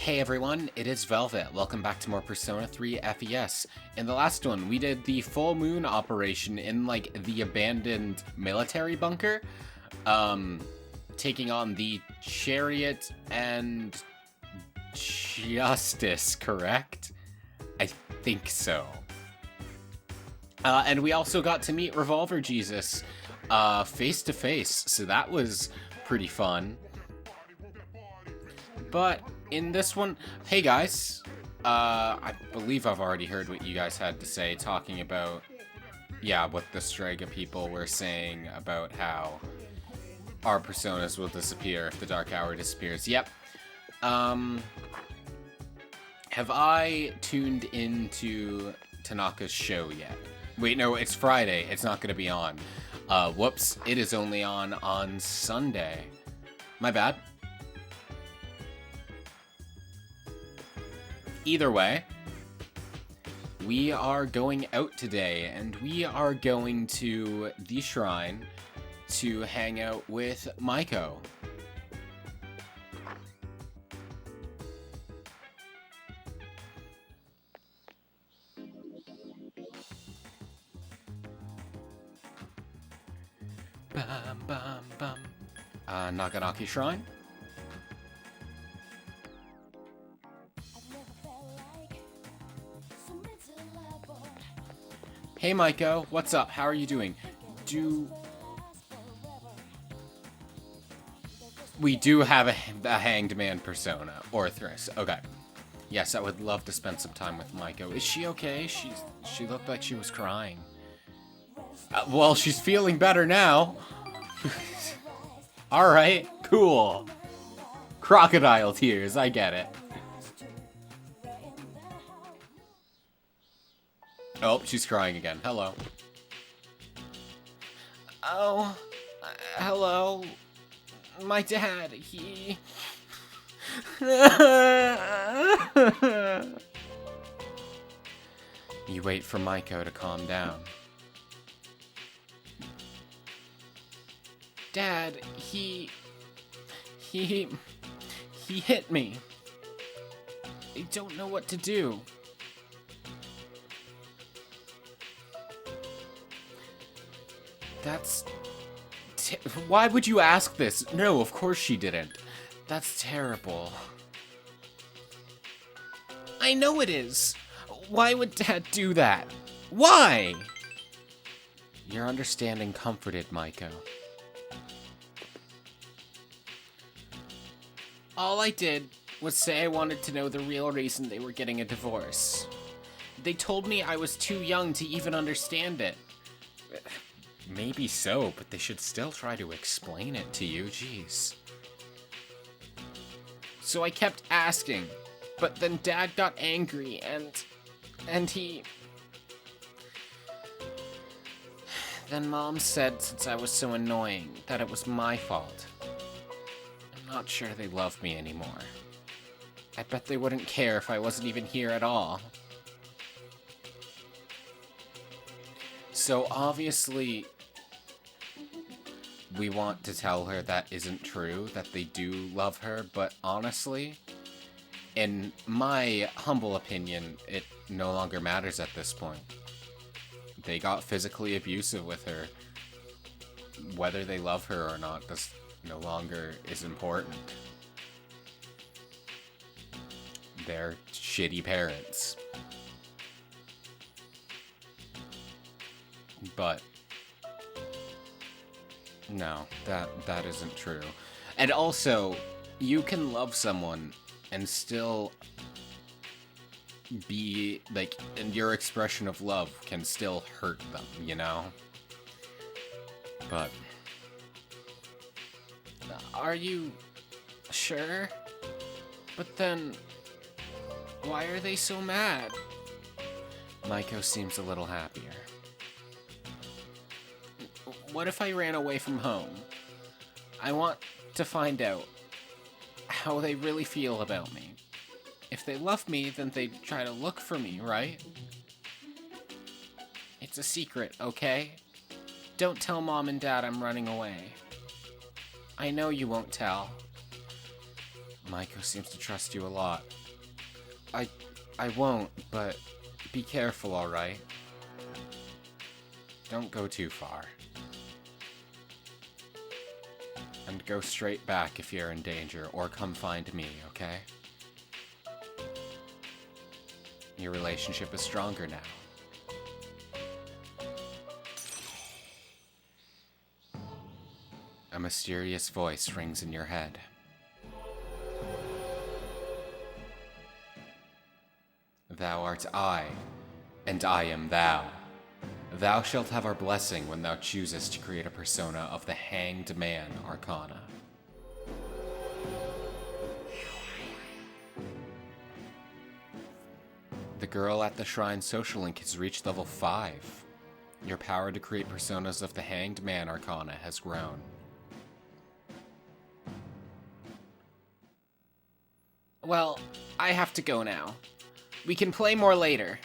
Hey everyone, it is Velvet. Welcome back to more Persona 3 FES. In the last one, we did the full moon operation in, the abandoned military bunker. Taking on the Chariot and Justice, correct? I think so. And we also got to meet Revolver Jesus, face to face, so that was pretty fun. But in this one, hey guys, I believe I've already heard what you guys had to say, talking about, what the Strega people were saying about how our personas will disappear if the Dark Hour disappears. Yep. Have I tuned into Tanaka's show yet? Wait, no, it's Friday. It's not going to be on. Whoops, it is only on Sunday. My bad. Either way, we are going out today, and we are going to the shrine to hang out with Maiko. Bum, bum, bum. Naganaki Shrine. Hey Maiko, what's up? How are you doing? We do have a hanged man persona, Orthrus. Okay. Yes, I would love to spend some time with Maiko. Is she okay? She looked like she was crying. Well, she's feeling better now. Alright, cool. Crocodile tears, I get it. Oh, she's crying again. Hello. Oh, hello. My dad, he... You wait for Maiko to calm down. Dad, he hit me. I don't know what to do. That's... Why would you ask this? No, of course she didn't. That's terrible. I know it is. Why would Dad do that? Why? Your understanding comforted Maiko. All I did was say I wanted to know the real reason they were getting a divorce. They told me I was too young to even understand it. Maybe so, but they should still try to explain it to you, jeez. So I kept asking, but then Dad got angry and he... Then Mom said since I was so annoying that it was my fault. I'm not sure they love me anymore. I bet they wouldn't care if I wasn't even here at all. So obviously, we want to tell her that isn't true, that they do love her, but honestly, in my humble opinion, it no longer matters at this point. They got physically abusive with her. Whether they love her or not, this no longer is important. They're shitty parents. But no, that isn't true. And also, you can love someone and still be, and your expression of love can still hurt them, you know? But... Are you sure? But then, why are they so mad? Maiko seems a little happier. What if I ran away from home? I want to find out how they really feel about me. If they love me, then they'd try to look for me, right? It's a secret, okay? Don't tell Mom and Dad I'm running away. I know you won't tell. Maiko seems to trust you a lot. I won't, but be careful, alright? Don't go too far. And go straight back if you're in danger, or come find me, okay? Your relationship is stronger now. A mysterious voice rings in your head. Thou art I, and I am thou. Thou shalt have our blessing when thou choosest to create a persona of the Hanged Man Arcana. The girl at the shrine social link has reached level 5. Your power to create personas of the Hanged Man Arcana has grown. Well, I have to go now. We can play more later.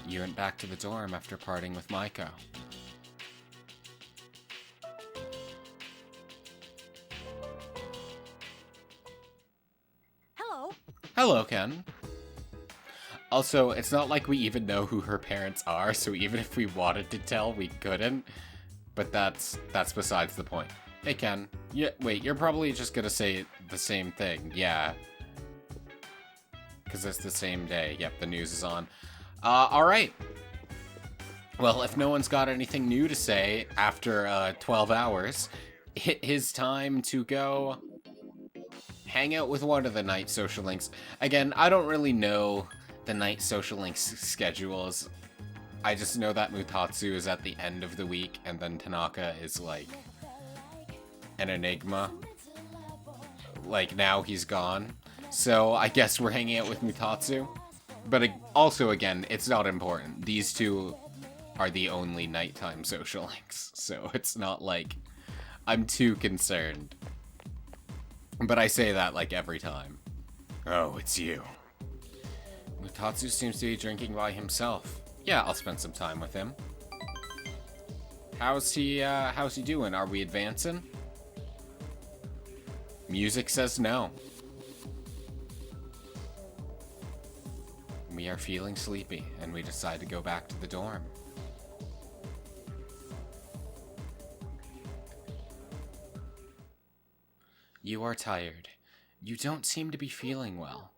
You went back to the dorm after parting with Maiko. Hello. Hello, Ken. Also, it's not like we even know who her parents are, so even if we wanted to tell, we couldn't. But that's besides the point. Hey, Ken. Yeah, wait, you're probably just gonna say the same thing. Yeah. Because it's the same day. Yep, the news is on. Alright. Well, if no one's got anything new to say after 12 hours, it is time to go hang out with one of the night social links. Again, I don't really know the night social links schedules. I just know that Mutatsu is at the end of the week, and then Tanaka is like an enigma. Like, now he's gone. So I guess we're hanging out with Mutatsu. But also, again, it's not important. These two are the only nighttime social links, so it's not like I'm too concerned. But I say that like every time. Oh, it's you. Mutatsu seems to be drinking by himself. Yeah, I'll spend some time with him. How's he doing? Are we advancing? Music says no. We are feeling sleepy, and we decide to go back to the dorm. You are tired. You don't seem to be feeling well.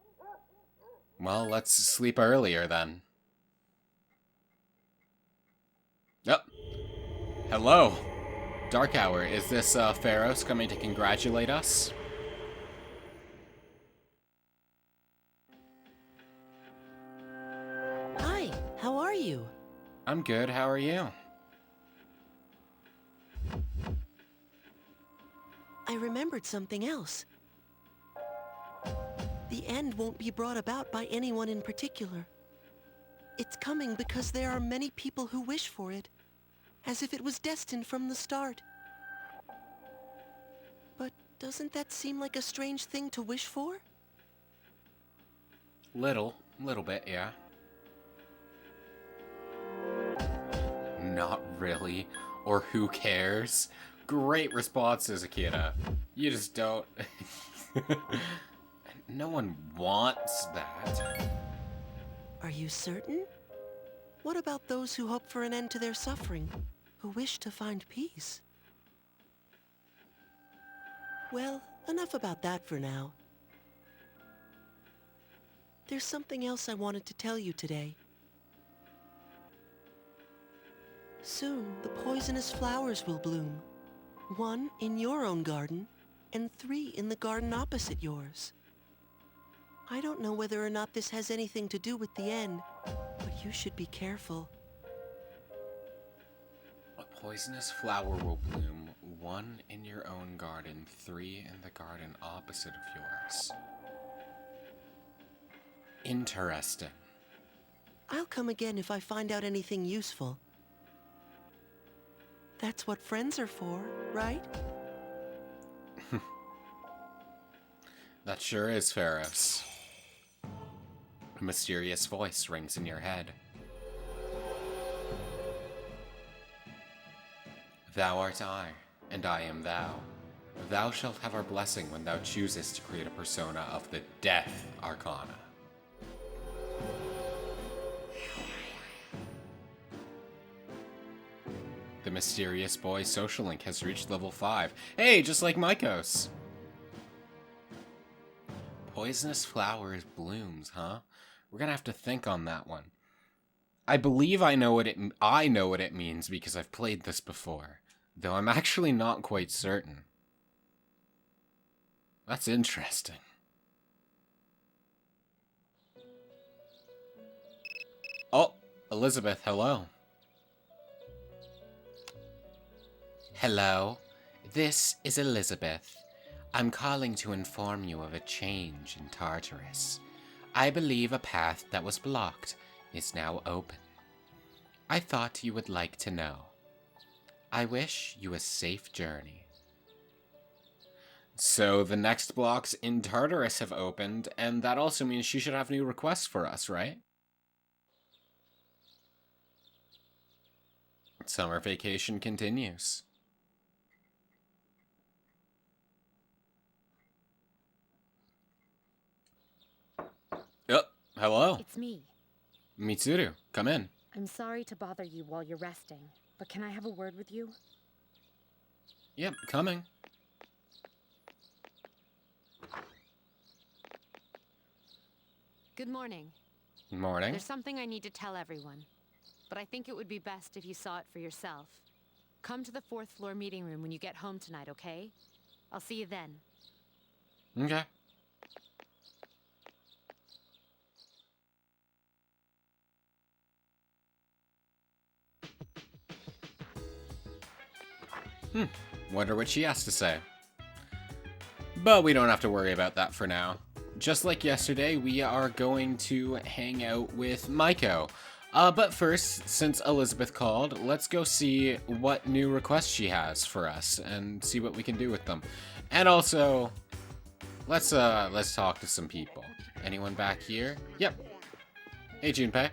Well, let's sleep earlier then. Oh. Hello. Dark Hour, is this Pharos coming to congratulate us? Hi, how are you? I'm good, how are you? I remembered something else. The end won't be brought about by anyone in particular. It's coming because there are many people who wish for it, as if it was destined from the start. But doesn't that seem like a strange thing to wish for? Little bit, yeah. Not really, or who cares? Great responses, Akira. You just don't... No one wants that. Are you certain? What about those who hope for an end to their suffering, who wish to find peace? Well, enough about that for now. There's something else I wanted to tell you today. Soon, the poisonous flowers will bloom. 1 in your own garden, and 3 in the garden opposite yours. I don't know whether or not this has anything to do with the end, but you should be careful. A poisonous flower will bloom, 1 in your own garden, 3 in the garden opposite of yours. Interesting. I'll come again if I find out anything useful. That's what friends are for, right? That sure is, Pharos. A mysterious voice rings in your head. Thou art I, and I am thou. Thou shalt have our blessing when thou choosest to create a persona of the Death Arcana. The mysterious boy social link has reached level 5. Hey, just like Maikos. Poisonous flowers blooms, huh? We're gonna have to think on that one. I believe I know what it means because I've played this before, though I'm actually not quite certain. That's interesting. Oh, Elizabeth, hello. Hello, this is Elizabeth. I'm calling to inform you of a change in Tartarus. I believe a path that was blocked is now open. I thought you would like to know. I wish you a safe journey. So the next blocks in Tartarus have opened, and that also means she should have new requests for us, right? Summer vacation continues. Oh, hello. It's me. Mitsuru, come in. I'm sorry to bother you while you're resting, but can I have a word with you? Yep, coming. Good morning. Morning. There's something I need to tell everyone, but I think it would be best if you saw it for yourself. Come to the 4th floor meeting room when you get home tonight, okay? I'll see you then. Okay. Wonder what she has to say. But we don't have to worry about that for now. Just like yesterday, we are going to hang out with Maiko. But first, since Elizabeth called, let's go see what new requests she has for us and see what we can do with them. And also, let's talk to some people. Anyone back here? Yep. Hey, Junpei.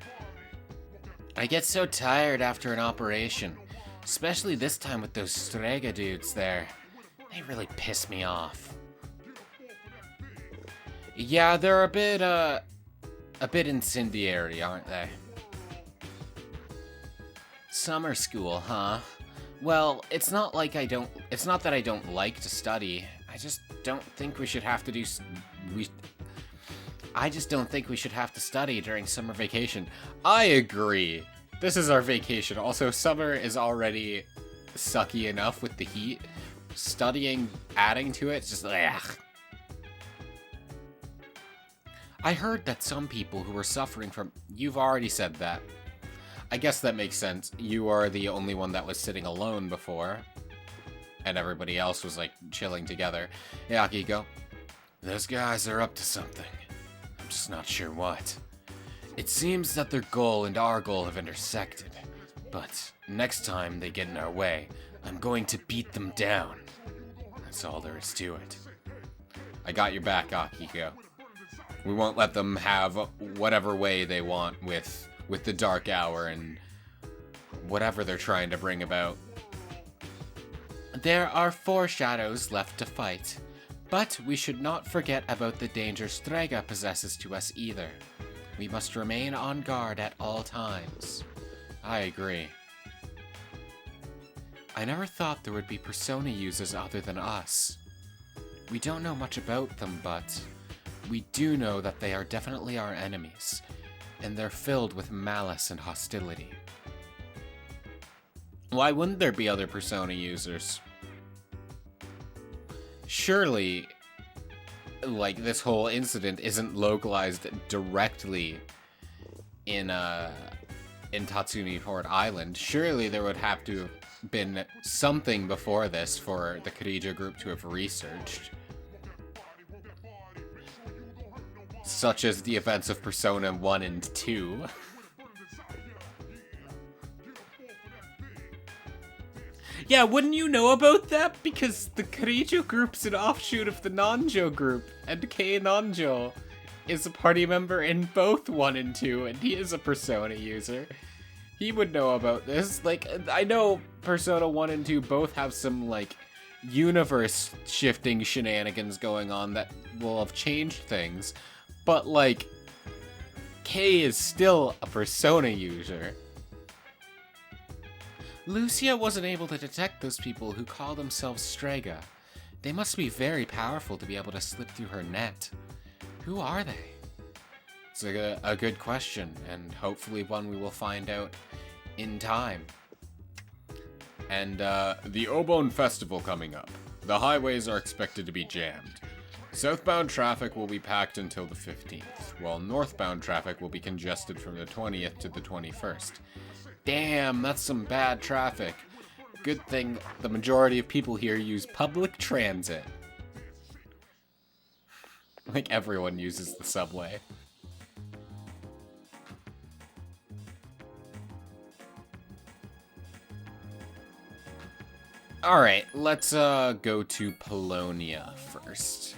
I get so tired after an operation. Especially this time with those Strega dudes there. They really piss me off. Yeah, they're a bit incendiary, aren't they? Summer school, huh? Well, it's not that I don't like to study. I just don't think we should have to study during summer vacation. I agree. This is our vacation. Also, summer is already sucky enough with the heat. Studying, adding to it, just ugh. I heard that some people who were suffering from... You've already said that. I guess that makes sense. You are the only one that was sitting alone before. And everybody else was, like, chilling together. Yeah, Akiko. Those guys are up to something. I'm just not sure what. It seems that their goal and our goal have intersected, but next time they get in our way, I'm going to beat them down. That's all there is to it. I got your back, Akiko. We won't let them have whatever way they want with the Dark Hour and whatever they're trying to bring about. There are 4 shadows left to fight, but we should not forget about the danger Strega possesses to us either. We must remain on guard at all times. I agree. I never thought there would be Persona users other than us. We don't know much about them, but we do know that they are definitely our enemies, and they're filled with malice and hostility. Why wouldn't there be other Persona users? Surely, like, this whole incident isn't localized directly in Tatsumi Port Island. Surely there would have to have been something before this for the Kirijo group to have researched. Such as the events of Persona 1 and 2. Yeah, wouldn't you know about that? Because the Kirijo group's an offshoot of the Nanjo group, and Kei Nanjo is a party member in both 1 and 2, and he is a Persona user. He would know about this. Like, I know Persona 1 and 2 both have some, like, universe-shifting shenanigans going on that will have changed things. But, like, Kay is still a Persona user. Lucia wasn't able to detect those people who call themselves Strega. They must be very powerful to be able to slip through her net. Who are they? It's a good question, and hopefully one we will find out in time. And the Obon Festival coming up. The highways are expected to be jammed. Southbound traffic will be packed until the 15th, while northbound traffic will be congested from the 20th to the 21st. Damn, that's some bad traffic. Good thing the majority of people here use public transit. Like everyone uses the subway. Alright, let's go to Polonia first.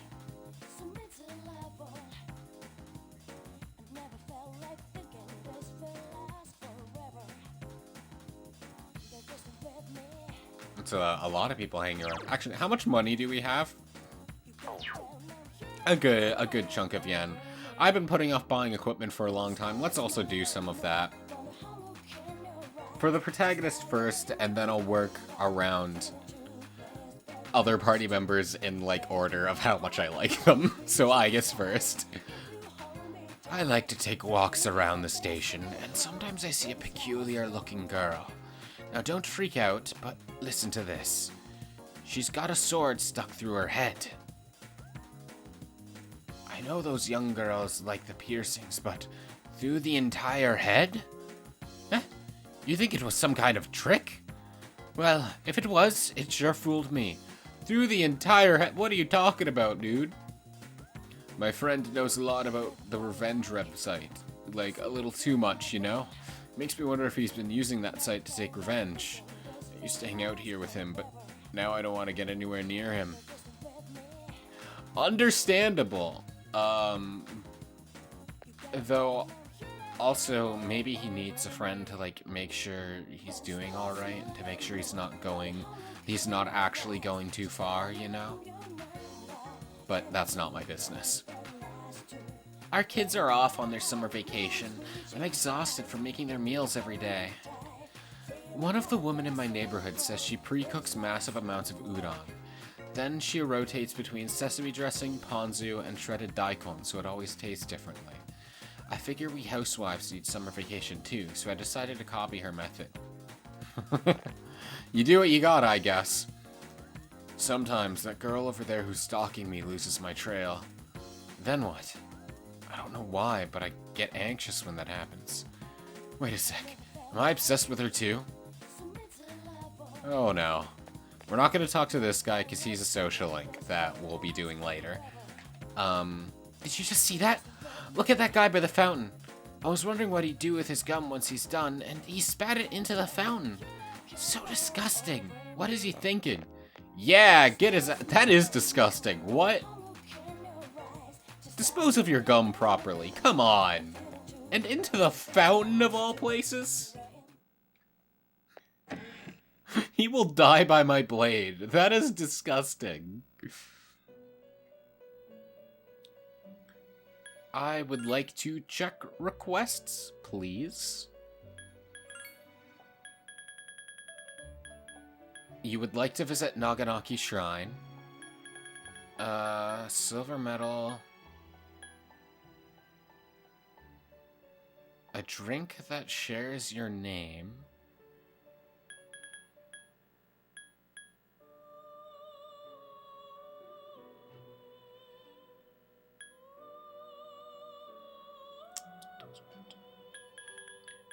It's a lot of people hanging around. Actually, how much money do we have? A good chunk of yen. I've been putting off buying equipment for a long time. Let's also do some of that. For the protagonist first, and then I'll work around other party members in, like, order of how much I like them. So I guess first. I like to take walks around the station, and sometimes I see a peculiar-looking girl. Now don't freak out, but listen to this. She's got a sword stuck through her head. I know those young girls like the piercings, but through the entire head? Huh? You think it was some kind of trick? Well, if it was, it sure fooled me. Through the entire head? What are you talking about, dude? My friend knows a lot about the Revenge website. Like, a little too much, you know? Makes me wonder if he's been using that site to take revenge. I used to hang out here with him, but now I don't want to get anywhere near him. Understandable. Though, also, maybe he needs a friend to, like, make sure he's doing alright, and to make sure he's not actually going too far, you know? But that's not my business. Our kids are off on their summer vacation. I'm exhausted from making their meals every day. One of the women in my neighborhood says she pre-cooks massive amounts of udon. Then she rotates between sesame dressing, ponzu, and shredded daikon, so it always tastes differently. I figure we housewives need summer vacation too, so I decided to copy her method. You do what you got, I guess. Sometimes that girl over there who's stalking me loses my trail. Then what? I don't know why, but I get anxious when that happens. Wait a sec. Am I obsessed with her too? Oh no. We're not going to talk to this guy because he's a social link that we'll be doing later. Did you just see that? Look at that guy by the fountain. I was wondering what he'd do with his gum once he's done, and he spat it into the fountain. So disgusting. What is he thinking? Yeah, that is disgusting. What? Dispose of your gum properly. Come on. And into the fountain of all places? He will die by my blade. That is disgusting. I would like to check requests, please. You would like to visit Naganaki Shrine. Silver medal. A drink that shares your name.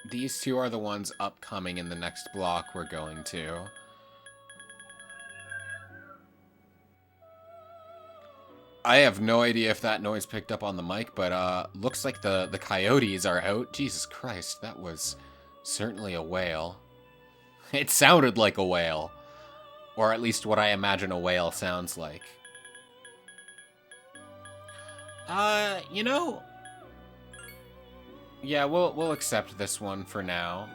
These two are the ones upcoming in the next block we're going to. I have no idea if that noise picked up on the mic, but looks like the coyotes are out. Jesus Christ, that was certainly a whale. It sounded like a whale. Or at least what I imagine a whale sounds like. You know... Yeah, we'll accept this one for now.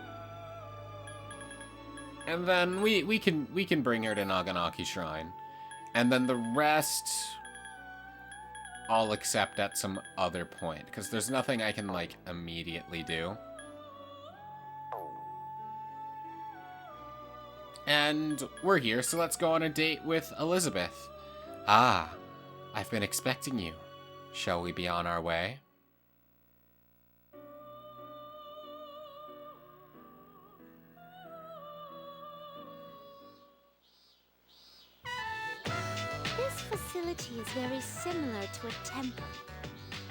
And then we can bring her to Naganaki Shrine. And then the rest I'll accept at some other point, because there's nothing I can, like, immediately do. And we're here, so let's go on a date with Elizabeth. Ah, I've been expecting you. Shall we be on our way? This facility is very similar to a temple.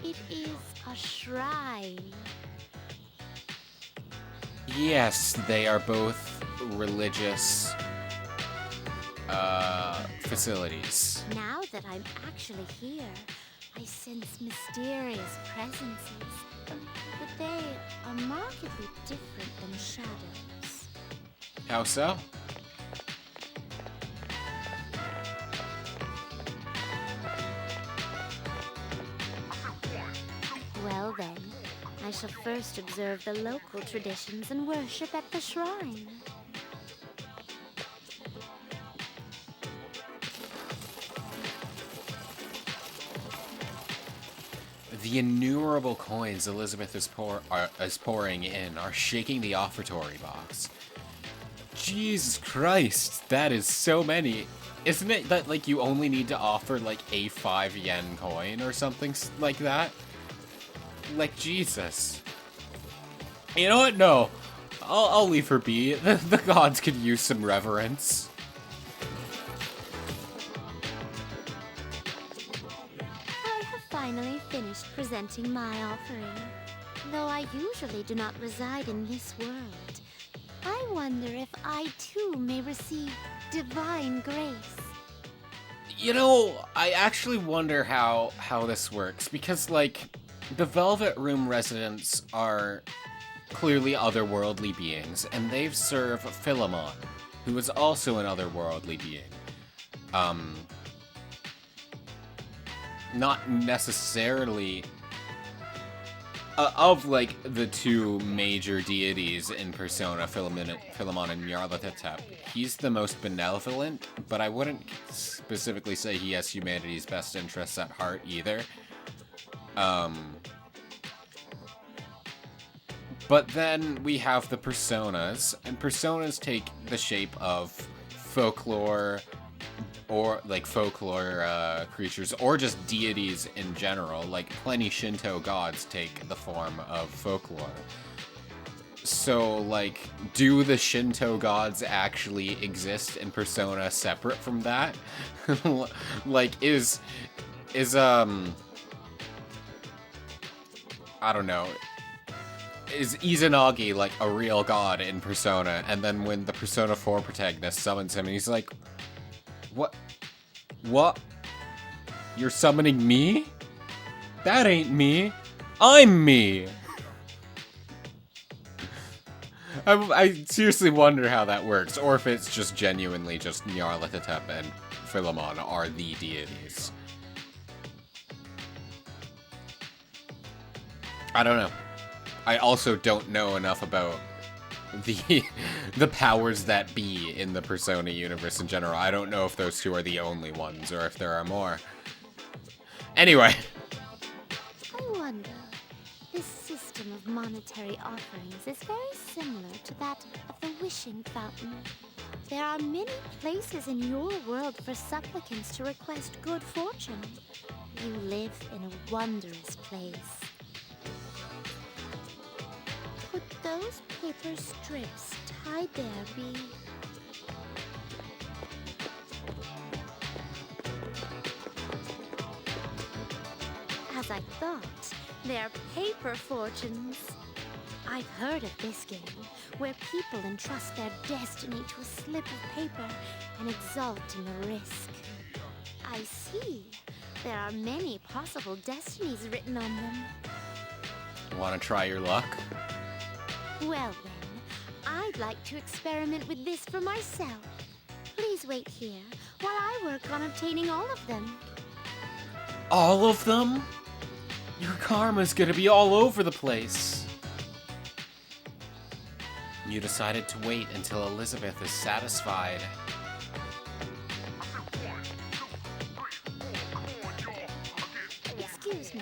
It is a shrine. Yes, they are both religious facilities. Now that I'm actually here, I sense mysterious presences. But they are markedly different than shadows. How so? Well then, I shall first observe the local traditions and worship at the shrine. The innumerable coins Elizabeth is pouring in are shaking the offertory box. Jesus Christ, that is so many. Isn't it that, like, you only need to offer, like, a 5 yen coin or something like that? Like, Jesus. You know what? No. I'll leave her be. The gods could use some reverence. I have finally finished presenting my offering. Though I usually do not reside in this world, I wonder if I too may receive divine grace. You know, I actually wonder how this works, because, like, the Velvet Room residents are clearly otherworldly beings, and they've served Philemon, who is also an otherworldly being. Not necessarily of, like, the two major deities in Persona, Philemon and Nyarlathotep. He's the most benevolent, but I wouldn't specifically say he has humanity's best interests at heart either. But then we have the personas, and personas take the shape of folklore, or like folklore creatures, or just deities in general. Like, plenty Shinto gods take the form of folklore. So, like, do the Shinto gods actually exist in Persona separate from that? Like, is I don't know. Is Izanagi, like, a real god in Persona? And then when the Persona 4 protagonist summons him, and he's like, What? What? You're summoning me? That ain't me. I'm me. I seriously wonder how that works, or if it's just genuinely just Nyarlathotep and Philemon are the deities. I don't know. I also don't know enough about the powers that be in the Persona universe in general. I don't know if those two are the only ones, or if there are more. Anyway. I wonder, this system of monetary offerings is very similar to that of the wishing fountain. There are many places in your world for supplicants to request good fortune. You live in a wondrous place. Could those paper strips tied there be... As I thought, they're paper fortunes. I've heard of this game, where people entrust their destiny to a slip of paper and exult in the risk. I see. There are many possible destinies written on them. Want to try your luck? Well then, I'd like to experiment with this for myself. Please wait here while I work on obtaining all of them. All of them? Your karma's gonna be all over the place. You decided to wait until Elizabeth is satisfied. Excuse me.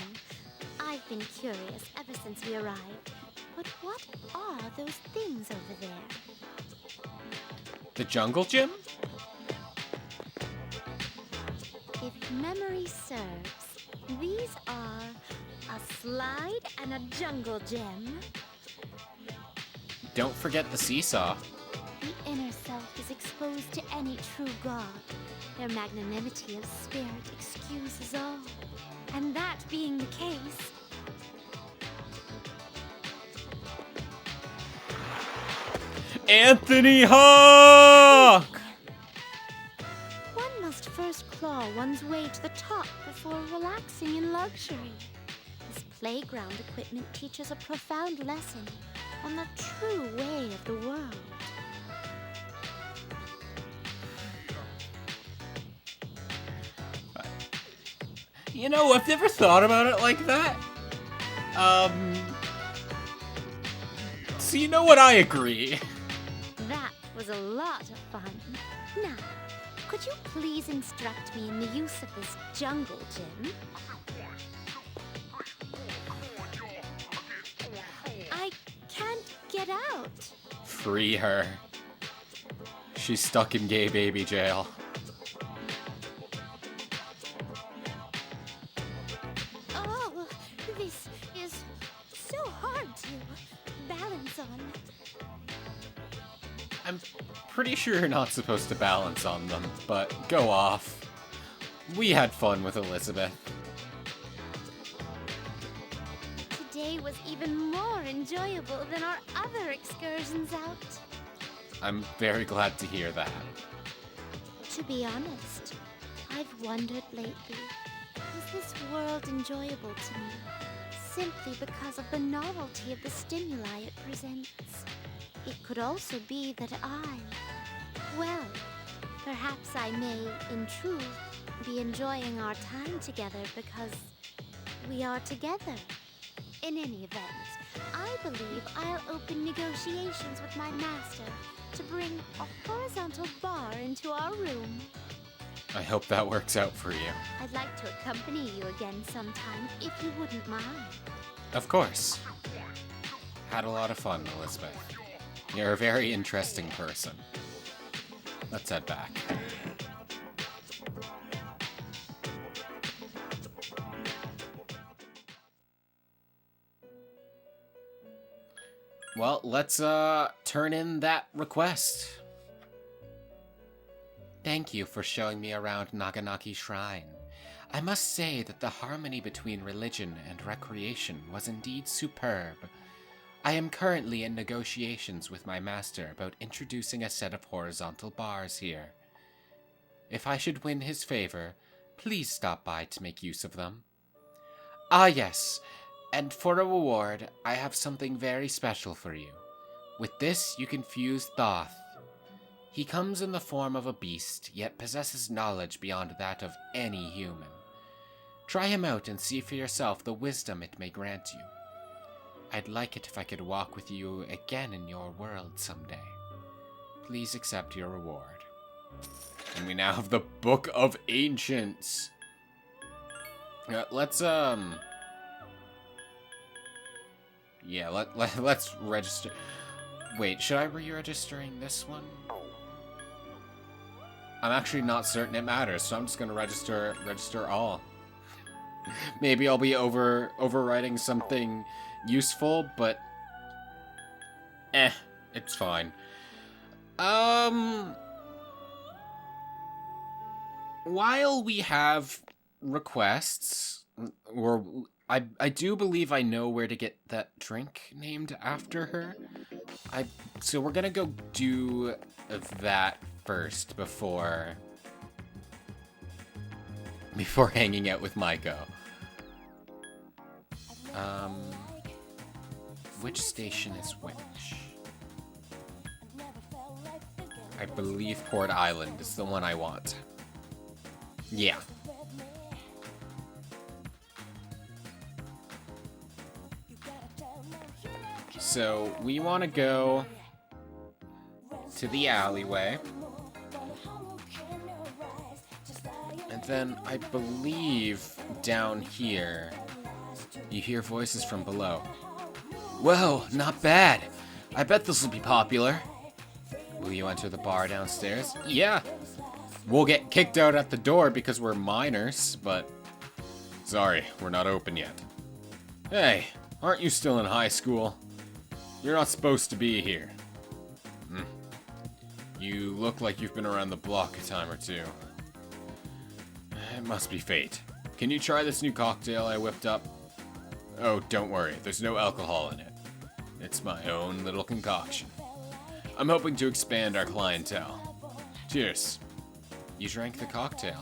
I've been curious ever since we arrived. But what are those things over there? The jungle gym? If memory serves, these are a slide and a jungle gem. Don't forget the seesaw. The inner self is exposed to any true god. Their magnanimity of spirit excuses all. And that being the case, Anthony Hawk! one must first claw one's way to the top before relaxing in luxury. This playground equipment teaches a profound lesson on the true way of the world. You know, I've never thought about it like that. So you know what, I agree. That was a lot of fun. Now, could you please instruct me in the use of this jungle gym? I can't get out. Free her. She's stuck in gay baby jail. Oh, this is so hard to balance on. I'm pretty sure you're not supposed to balance on them, but go off. We had fun with Elizabeth. Today was even more enjoyable than our other excursions out. I'm very glad to hear that. To be honest, I've wondered lately, is this world enjoyable to me simply because of the novelty of the stimuli it presents? It could also be that well, perhaps I may, in truth, be enjoying our time together because we are together. In any event, I believe I'll open negotiations with my master to bring a horizontal bar into our room. I hope that works out for you. I'd like to accompany you again sometime, if you wouldn't mind. Of course. Had a lot of fun, Elizabeth. You're a very interesting person. Let's head back. Well, let's turn in that request. Thank you for showing me around Naganaki Shrine. I must say that the harmony between religion and recreation was indeed superb. I am currently in negotiations with my master about introducing a set of horizontal bars here. If I should win his favor, please stop by to make use of them. Ah yes, and for a reward, I have something very special for you. With this, you can fuse Thoth. He comes in the form of a beast, yet possesses knowledge beyond that of any human. Try him out and see for yourself the wisdom it may grant you. I'd like it if I could walk with you again in your world someday. Please accept your reward. And we now have the Book of Ancients. Let's register. Wait, should I be registering this one? I'm actually not certain it matters, so I'm just gonna register all. Maybe I'll be overwriting something useful, but it's fine. While we have requests, or I do believe I know where to get that drink named after her. So we're gonna go do that first before hanging out with Maiko. Which station is which? I believe Port Island is the one I want. Yeah. So we want to go to the alleyway. And then I believe down here, you hear voices from below. Whoa, not bad. I bet this will be popular. Will you enter the bar downstairs? Yeah. We'll get kicked out at the door because we're minors, but... Sorry, we're not open yet. Hey, aren't you still in high school? You're not supposed to be here. You look like you've been around the block a time or two. It must be fate. Can you try this new cocktail I whipped up? Oh, don't worry, there's no alcohol in it. It's my own little concoction. I'm hoping to expand our clientele. Cheers. You drank the cocktail.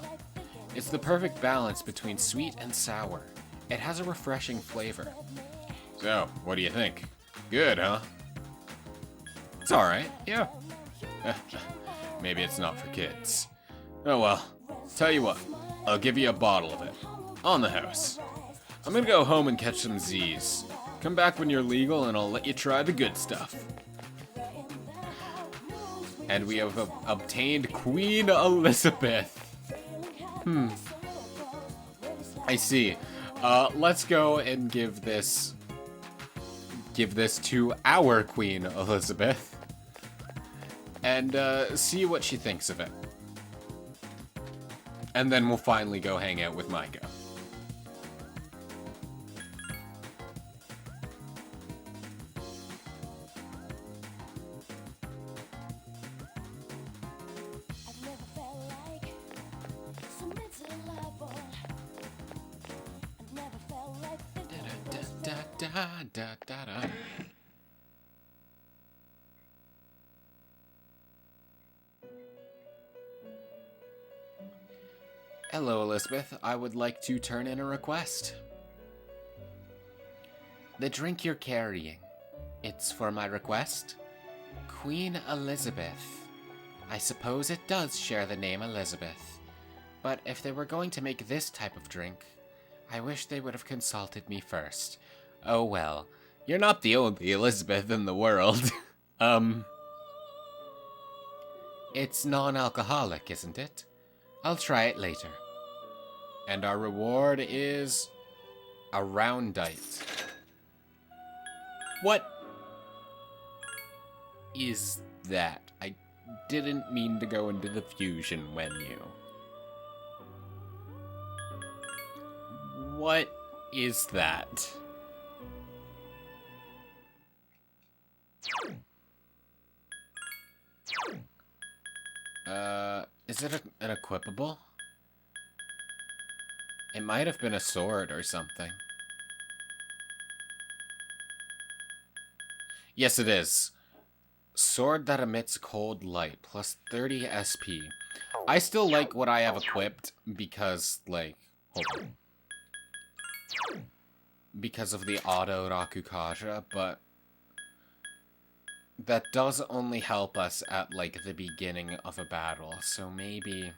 It's the perfect balance between sweet and sour. It has a refreshing flavor. So, what do you think? Good, huh? It's alright, yeah. Maybe it's not for kids. Oh well. Tell you what, I'll give you a bottle of it. On the house. I'm gonna go home and catch some Z's. Come back when you're legal and I'll let you try the good stuff. And we have obtained Queen Elizabeth. I see. Let's go and give this to our Queen Elizabeth. And see what she thinks of it. And then we'll finally go hang out with Micah. Hello, Elizabeth. I would like to turn in a request. The drink you're carrying, it's for my request? Queen Elizabeth. I suppose it does share the name Elizabeth. But if they were going to make this type of drink, I wish they would have consulted me first. Oh well, you're not the only Elizabeth in the world. It's non-alcoholic, isn't it? I'll try it later. And our reward is a roundite. What is that? I didn't mean to go into the fusion menu. What is that? Is it an equipable? It might have been a sword or something. Yes, it is. Sword that emits cold light, plus 30 SP. I still like what I have equipped because, like, hold on. Because of the auto Rakukaja, but that does only help us at, like, the beginning of a battle, so maybe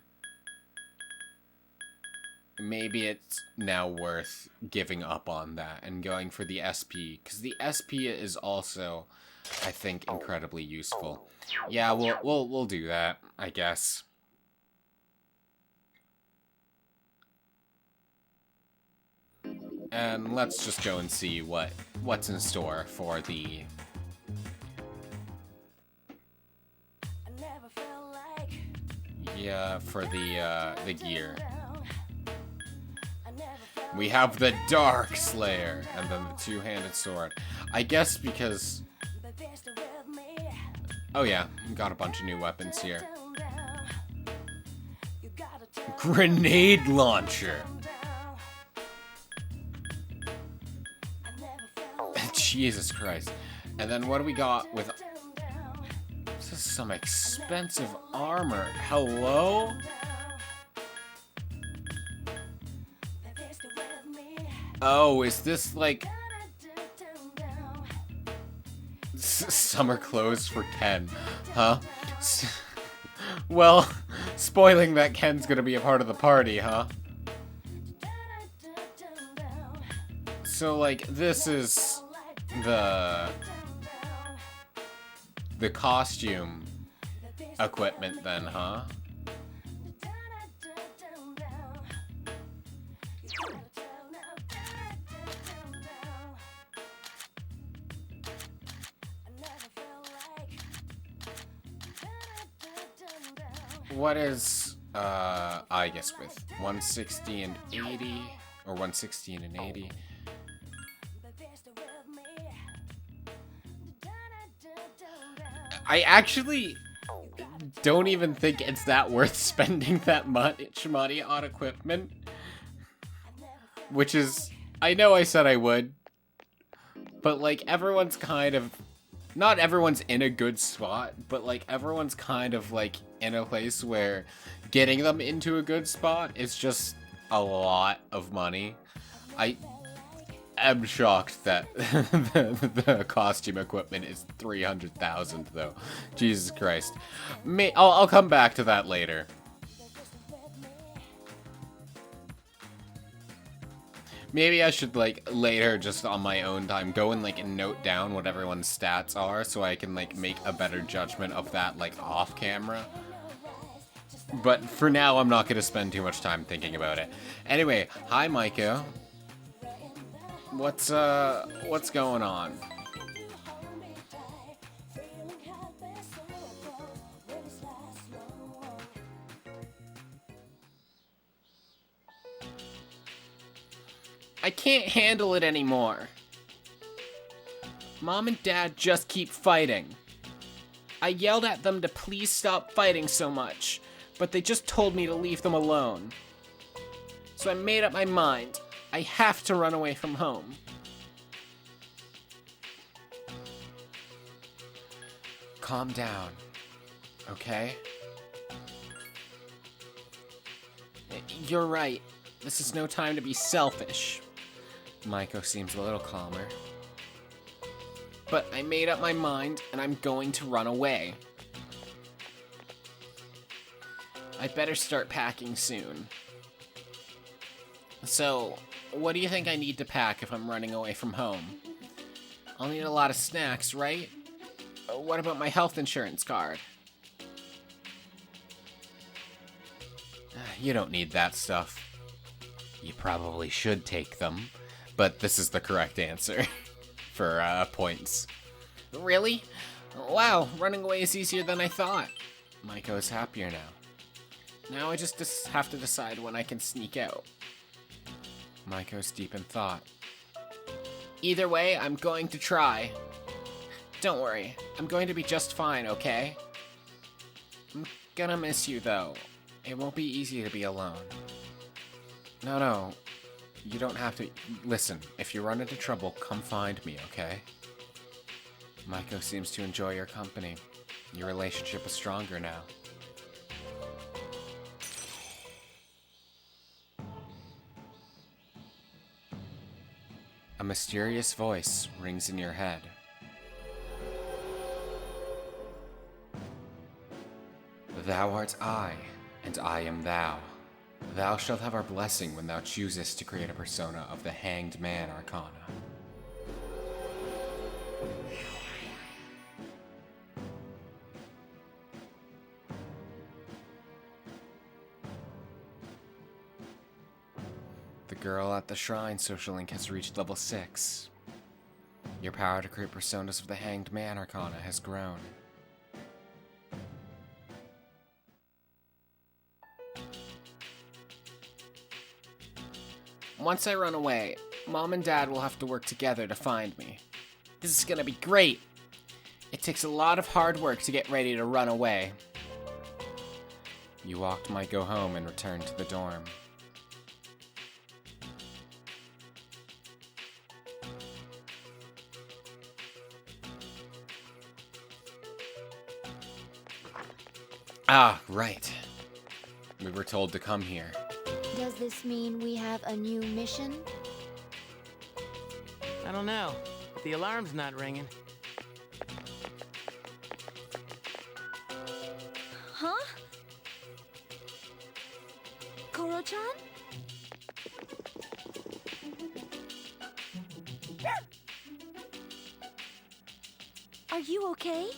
it's now worth giving up on that and going for the SP, because the SP is also, I think, incredibly useful. Yeah, we'll do that, I guess. And let's just go and see what's in store for the the gear. We have the Dark Slayer and then the two-handed sword. I guess because... Oh yeah, we got a bunch of new weapons here. Grenade launcher! Jesus Christ. And then what do we got with... This is some expensive armor. Hello? Oh, is this like... summer clothes for Ken, huh? Well, spoiling that Ken's gonna be a part of the party, huh? So, like, this is the costume equipment then, huh? what is, I guess with 160 and 80, or 116 and 80. I actually don't even think it's that worth spending that much money on equipment. Which is, I know I said I would, but like everyone's kind of, not everyone's in a good spot, but like everyone's kind of like in a place where getting them into a good spot is just a lot of money. I am shocked that the costume equipment is 300,000 though. Jesus Christ. I'll come back to that later. Maybe I should, like, later, just on my own time, go and, like, note down what everyone's stats are so I can, like, make a better judgment of that, like, off camera. But for now, I'm not going to spend too much time thinking about it. Anyway, hi, Micah. What's going on? I can't handle it anymore. Mom and Dad just keep fighting. I yelled at them to please stop fighting so much, but they just told me to leave them alone. So I made up my mind. I have to run away from home. Calm down, okay? You're right. This is no time to be selfish. Maiko seems a little calmer. But I made up my mind, and I'm going to run away. I better start packing soon. So, what do you think I need to pack if I'm running away from home? I'll need a lot of snacks, right? What about my health insurance card? You don't need that stuff. You probably should take them, but this is the correct answer for points. Really? Wow, running away is easier than I thought. Maiko is happier now. Now I just have to decide when I can sneak out. Maiko's deep in thought. Either way, I'm going to try. Don't worry, I'm going to be just fine, okay? I'm gonna miss you, though. It won't be easy to be alone. No, you don't have to. Listen, if you run into trouble, come find me, okay? Maiko seems to enjoy your company. Your relationship is stronger now. A mysterious voice rings in your head. Thou art I, and I am thou. Thou shalt have our blessing when thou choosest to create a persona of the Hanged Man Arcana. The girl at the shrine social link has reached level 6. Your power to create personas of the Hanged Man Arcana has grown. Once I run away, Mom and Dad will have to work together to find me. This is gonna be great! It takes a lot of hard work to get ready to run away. You walked Maiko home and returned to the dorm. Ah, right. We were told to come here. Does this mean we have a new mission? I don't know. The alarm's not ringing. Huh? Koro-chan? Are you okay?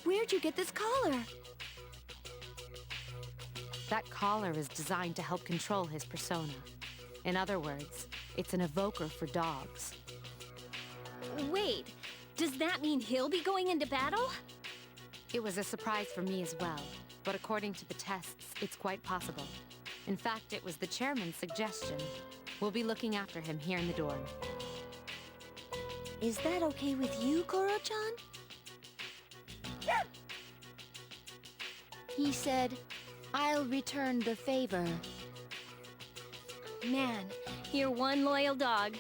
Where'd you get this collar? That collar is designed to help control his persona. In other words, it's an evoker for dogs. Wait, does that mean he'll be going into battle? It was a surprise for me as well. but according to the tests, it's quite possible. In fact, it was the chairman's suggestion. We'll be looking after him here in the dorm. Is that okay with you, Koro-chan? He said, I'll return the favor. Man, you're one loyal dog.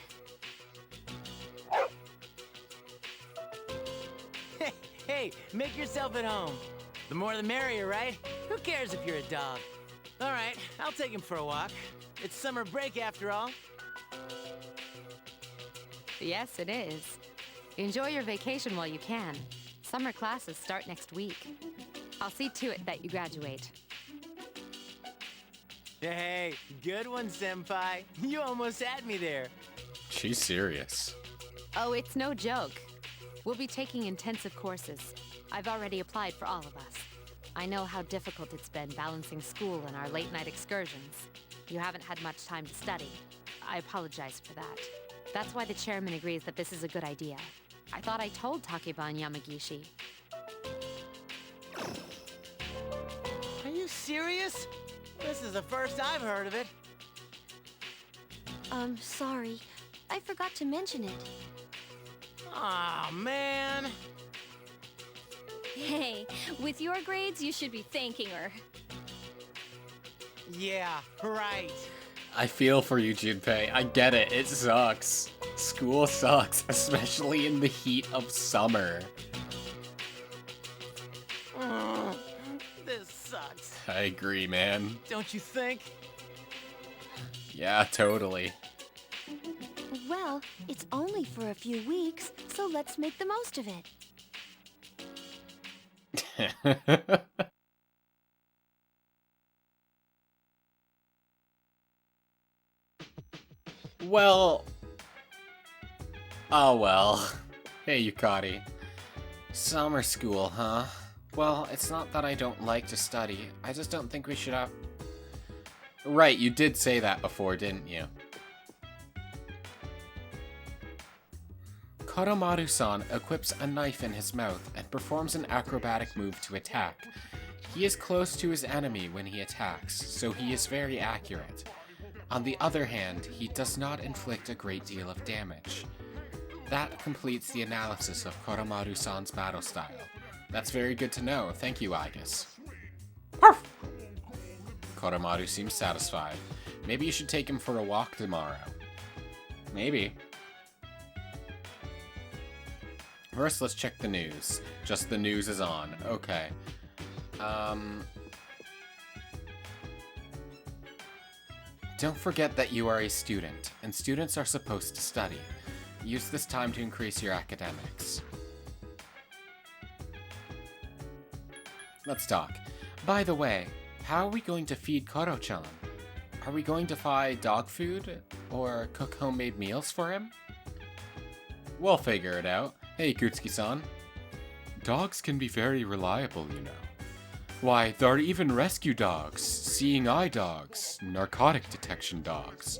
Hey, make yourself at home. The more the merrier, right? Who cares if you're a dog? All right, I'll take him for a walk. It's summer break after all. Yes, it is. Enjoy your vacation while you can. Summer classes start next week. I'll see to it that you graduate. Hey, good one, Senpai. You almost had me there. She's serious. Oh, it's no joke. We'll be taking intensive courses. I've already applied for all of us. I know how difficult it's been balancing school and our late-night excursions. You haven't had much time to study. I apologize for that. That's why the chairman agrees that this is a good idea. I thought I told Takeba and Yamagishi. Are you serious? This is the first I've heard of it. Sorry. I forgot to mention it. Aw, man. Hey, with your grades, you should be thanking her. Yeah, right. I feel for you, Junpei. I get it. It sucks. School sucks, especially in the heat of summer. This sucks. I agree, man. Don't you think? Yeah, totally. Well, it's only for a few weeks, so let's make the most of it. Well... Oh well. Hey, Yukari. Summer school, huh? Well, it's not that I don't like to study. I just don't think we should have... Right, you did say that before, didn't you? Koromaru-san equips a knife in his mouth and performs an acrobatic move to attack. He is close to his enemy when he attacks, so he is very accurate. On the other hand, he does not inflict a great deal of damage. That completes the analysis of Koromaru-san's battle style. That's very good to know. Thank you, Agus. Perf! Koromaru seems satisfied. Maybe you should take him for a walk tomorrow. Maybe. First, let's check the news. Just the news is on. Okay. Don't forget that you are a student, and students are supposed to study. Use this time to increase your academics. Let's talk. By the way, how are we going to feed Koro-chan? Are we going to buy dog food, or cook homemade meals for him? We'll figure it out. Hey, Kutsuki-san. Dogs can be very reliable, you know. Why, there are even rescue dogs, seeing eye dogs, narcotic detection dogs.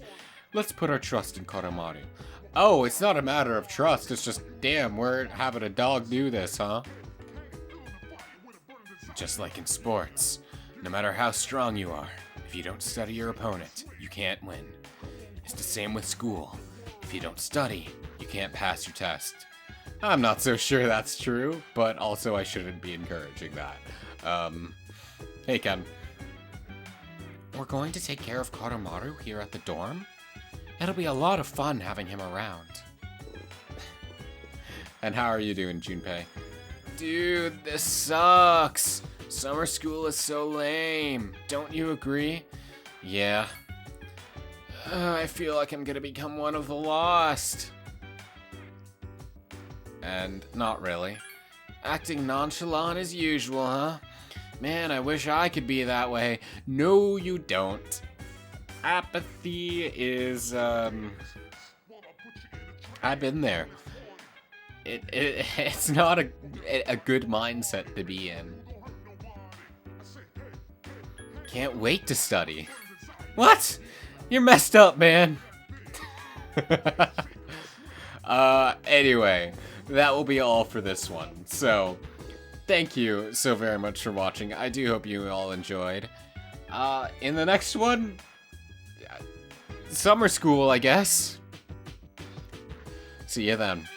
Let's put our trust in Koromaru. Oh, it's not a matter of trust, it's just, damn, we're having a dog do this, huh? Just like in sports, no matter how strong you are, if you don't study your opponent, you can't win. It's the same with school. If you don't study, you can't pass your test. I'm not so sure that's true, but also I shouldn't be encouraging that. Hey Ken. We're going to take care of Koromaru here at the dorm? It'll be a lot of fun having him around. And how are you doing, Junpei? Dude, this sucks. Summer school is so lame. Don't you agree? Yeah. I feel like I'm gonna become one of the lost. And not really. Acting nonchalant as usual, huh? Man, I wish I could be that way. No, you don't. Apathy is, I've been there. It's not a good mindset to be in. Can't wait to study. What? You're messed up, man. Anyway, that will be all for this one. So, thank you so very much for watching. I do hope you all enjoyed. In the next one, summer school, I guess. See you then.